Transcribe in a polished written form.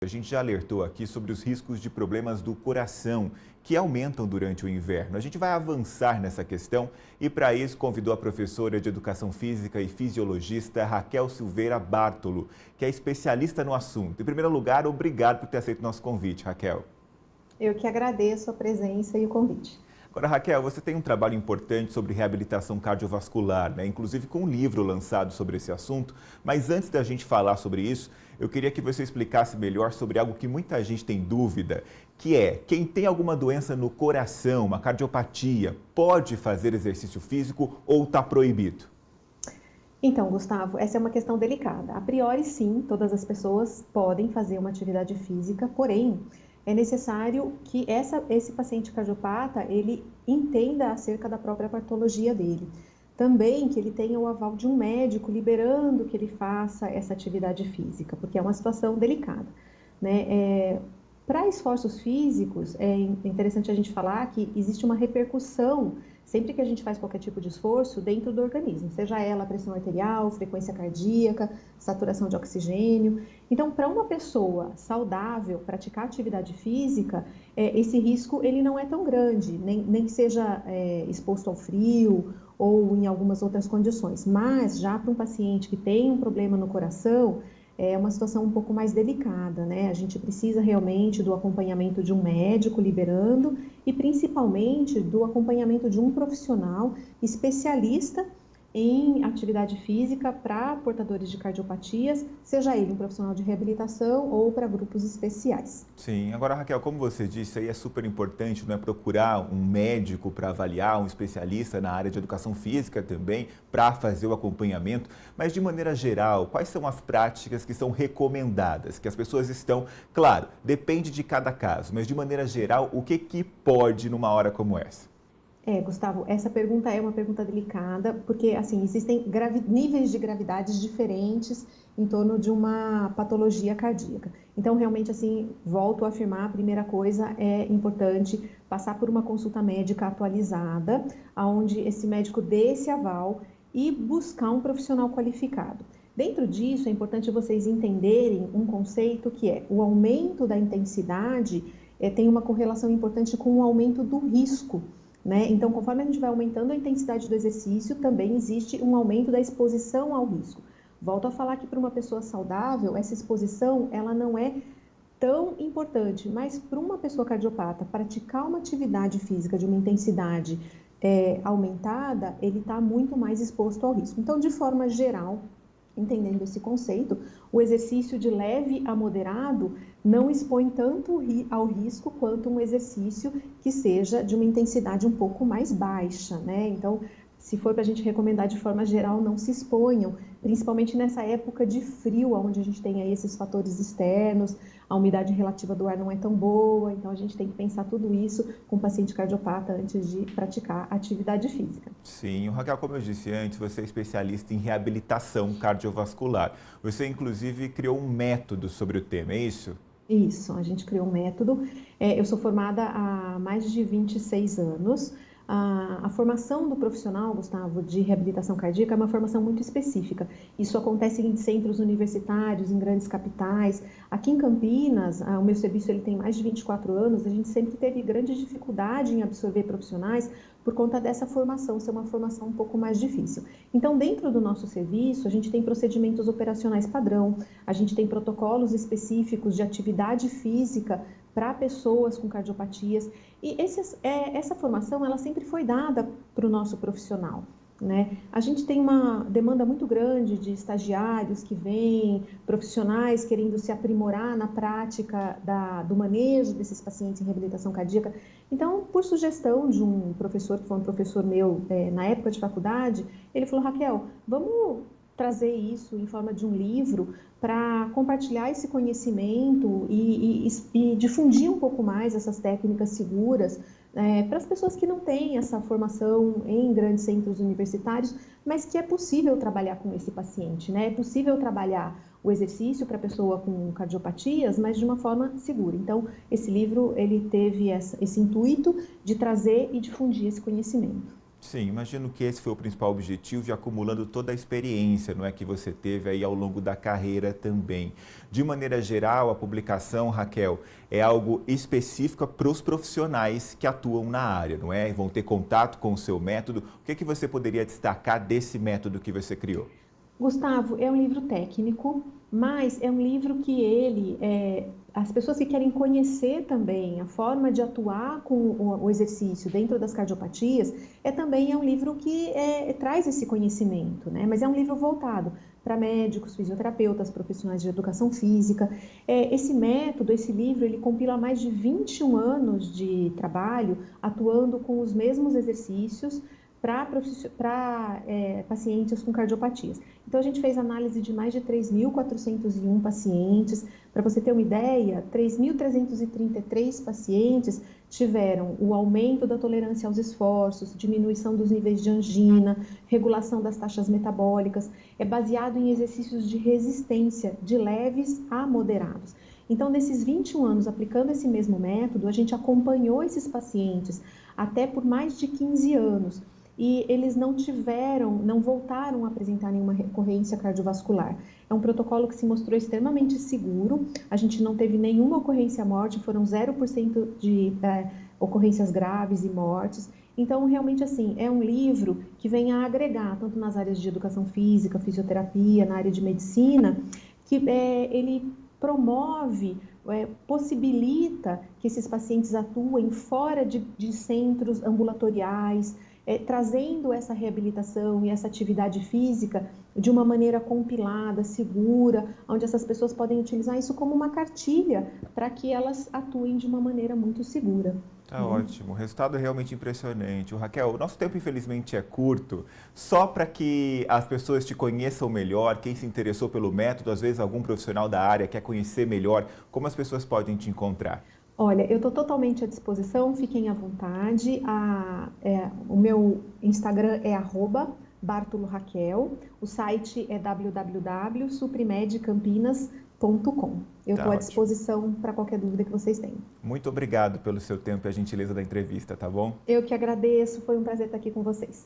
A gente já alertou aqui sobre os riscos de problemas do coração, que aumentam durante o inverno. A gente vai avançar nessa questão e, para isso, convidou a professora de Educação Física e fisiologista Raquel Silveira Bartolo, que é especialista no assunto. Em primeiro lugar, obrigado por ter aceito nosso convite, Raquel. Eu que agradeço a presença e o convite. Agora, Raquel, você tem um trabalho importante sobre reabilitação cardiovascular, né? Inclusive com um livro lançado sobre esse assunto. Mas antes da gente falar sobre isso, eu queria que você explicasse melhor sobre algo que muita gente tem dúvida, que é quem tem alguma doença no coração, uma cardiopatia, pode fazer exercício físico ou está proibido? Então, Gustavo, essa é uma questão delicada. A priori, sim, todas as pessoas podem fazer uma atividade física, porém, é necessário que esse paciente cardiopata, ele entenda acerca da própria patologia dele. Também que ele tenha o aval de um médico liberando que ele faça essa atividade física, porque é uma situação delicada, né? Para esforços físicos, é interessante a gente falar que existe uma repercussão sempre que a gente faz qualquer tipo de esforço dentro do organismo, seja ela pressão arterial, frequência cardíaca, saturação de oxigênio. Então, para uma pessoa saudável praticar atividade física, esse risco ele não é tão grande, nem que seja exposto ao frio ou em algumas outras condições. Mas já para um paciente que tem um problema no coração, é uma situação um pouco mais delicada, né? A gente precisa realmente do acompanhamento de um médico liberando e principalmente do acompanhamento de um profissional especialista em atividade física para portadores de cardiopatias, seja ele um profissional de reabilitação ou para grupos especiais. Sim, agora Raquel, como você disse, aí é super importante, não é, procurar um médico para avaliar, um especialista na área de educação física também, para fazer o acompanhamento, mas de maneira geral, quais são as práticas que são recomendadas, que as pessoas estão, claro, depende de cada caso, mas de maneira geral, o que pode numa hora como essa? Gustavo, essa pergunta é uma pergunta delicada, porque assim, existem níveis de gravidades diferentes em torno de uma patologia cardíaca. Então, realmente, assim, volto a afirmar, a primeira coisa é importante passar por uma consulta médica atualizada, onde esse médico dê esse aval e buscar um profissional qualificado. Dentro disso, é importante vocês entenderem um conceito que é o aumento da intensidade tem uma correlação importante com o aumento do risco. Né? Então, conforme a gente vai aumentando a intensidade do exercício, também existe um aumento da exposição ao risco. Volto a falar que para uma pessoa saudável, essa exposição ela não é tão importante, mas para uma pessoa cardiopata, praticar uma atividade física de uma intensidade aumentada, ele está muito mais exposto ao risco. Então, de forma geral, entendendo esse conceito, o exercício de leve a moderado não expõe tanto ao risco quanto um exercício que seja de uma intensidade um pouco mais baixa, né? Então, se for para a gente recomendar de forma geral, não se exponham, principalmente nessa época de frio, onde a gente tem aí esses fatores externos, a umidade relativa do ar não é tão boa, então a gente tem que pensar tudo isso com o paciente cardiopata antes de praticar atividade física. Sim, Raquel, como eu disse antes, você é especialista em reabilitação cardiovascular. Você, inclusive, criou um método sobre o tema, é isso? Isso, a gente criou um método. Eu sou formada há mais de 26 anos. A formação do profissional, Gustavo, de reabilitação cardíaca é uma formação muito específica. Isso acontece em centros universitários, em grandes capitais. Aqui em Campinas, o meu serviço ele tem mais de 24 anos, a gente sempre teve grande dificuldade em absorver profissionais por conta dessa formação ser uma formação um pouco mais difícil. Então, dentro do nosso serviço, a gente tem procedimentos operacionais padrão, a gente tem protocolos específicos de atividade física para pessoas com cardiopatias e essa formação ela sempre foi dada para o nosso profissional, né? A gente tem uma demanda muito grande de estagiários que vêm, profissionais querendo se aprimorar na prática do manejo desses pacientes em reabilitação cardíaca. Então, por sugestão de um professor, que foi um professor meu na época de faculdade, ele falou: Raquel, vamos trazer isso em forma de um livro para compartilhar esse conhecimento e difundir um pouco mais essas técnicas seguras para as pessoas que não têm essa formação em grandes centros universitários, mas que é possível trabalhar com esse paciente, né? É possível trabalhar o exercício para a pessoa com cardiopatias, mas de uma forma segura. Então, esse livro ele teve esse intuito de trazer e difundir esse conhecimento. Sim, imagino que esse foi o principal objetivo de acumulando toda a experiência, não é, que você teve aí ao longo da carreira também. De maneira geral, a publicação, Raquel, é algo específico para os profissionais que atuam na área, não é? Vão ter contato com o seu método. O que você poderia destacar desse método que você criou? Gustavo, é um livro técnico, mas é um livro que as pessoas que querem conhecer também a forma de atuar com o exercício dentro das cardiopatias, também é um livro que traz esse conhecimento, né? Mas é um livro voltado para médicos, fisioterapeutas, profissionais de educação física. Esse método, esse livro, ele compila mais de 21 anos de trabalho atuando com os mesmos exercícios para pacientes com cardiopatias. Então, a gente fez análise de mais de 3.401 pacientes. Para você ter uma ideia, 3.333 pacientes tiveram o aumento da tolerância aos esforços, diminuição dos níveis de angina, regulação das taxas metabólicas. É baseado em exercícios de resistência, de leves a moderados. Então, nesses 21 anos, aplicando esse mesmo método, a gente acompanhou esses pacientes até por mais de 15 anos. E eles não voltaram a apresentar nenhuma recorrência cardiovascular. É um protocolo que se mostrou extremamente seguro, a gente não teve nenhuma ocorrência morte, foram 0% de ocorrências graves e mortes. Então, realmente, assim, é um livro que vem a agregar, tanto nas áreas de educação física, fisioterapia, na área de medicina, que ele promove, possibilita que esses pacientes atuem fora de centros ambulatoriais, trazendo essa reabilitação e essa atividade física de uma maneira compilada, segura, onde essas pessoas podem utilizar isso como uma cartilha para que elas atuem de uma maneira muito segura. Tá ótimo, o resultado é realmente impressionante. Raquel, o nosso tempo infelizmente é curto, só para que as pessoas te conheçam melhor, quem se interessou pelo método, às vezes algum profissional da área quer conhecer melhor, como as pessoas podem te encontrar? Olha, eu estou totalmente à disposição, fiquem à vontade. O meu Instagram é @bartoloraquel, o site é www.suprimedcampinas.com. Eu estou à disposição para qualquer dúvida que vocês tenham. Muito obrigado pelo seu tempo e a gentileza da entrevista, tá bom? Eu que agradeço, foi um prazer estar aqui com vocês.